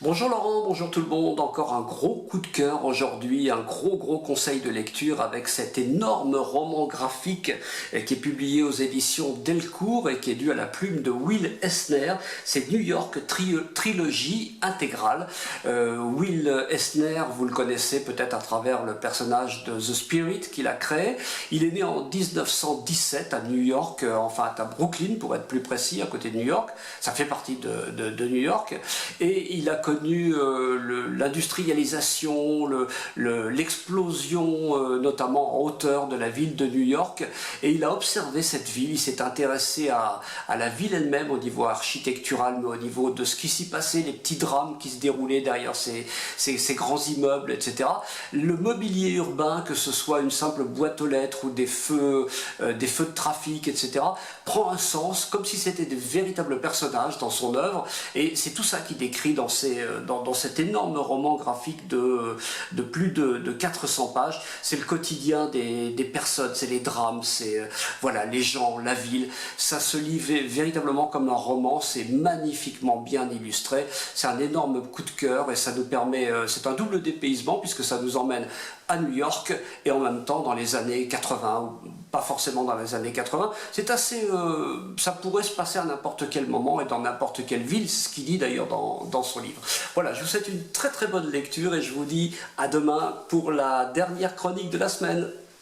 Bonjour Laurent, bonjour tout le monde, encore un gros coup de cœur aujourd'hui, un gros conseil de lecture avec cet énorme roman graphique qui est publié aux éditions Delcourt et qui est dû à la plume de Will Eisner. C'est New York Trilogie intégrale. Will Eisner, vous le connaissez peut-être à travers le personnage de The Spirit qu'il a créé. Il est né en 1917 à New York, enfin à Brooklyn pour être plus précis, à côté de New York. Ça fait partie de New York. Et il a connu l'industrialisation, l'explosion notamment en hauteur de la ville de New York, et il a observé cette ville, il s'est intéressé à la ville elle-même au niveau architectural, mais au niveau de ce qui s'y passait, les petits drames qui se déroulaient derrière ces grands immeubles, etc. Le mobilier urbain, que ce soit une simple boîte aux lettres ou des feux de trafic, etc., prend un sens comme si c'était des véritables personnages dans son œuvre, et c'est tout ça qu'il décrit dans cet énorme roman graphique de plus de 400 pages. C'est le quotidien des personnes, c'est les drames, c'est voilà, les gens, la ville. Ça se lit véritablement comme un roman, c'est magnifiquement bien illustré. C'est un énorme coup de cœur et ça nous permet, c'est un double dépaysement puisque ça nous emmène à New York et en même temps dans les années 80, ou pas forcément dans les années 80. C'est assez, ça pourrait se passer à n'importe quel moment et dans n'importe quelle ville, c'est ce qu'il dit d'ailleurs dans son livre. Voilà, je vous souhaite une très bonne lecture et je vous dis à demain pour la dernière chronique de la semaine.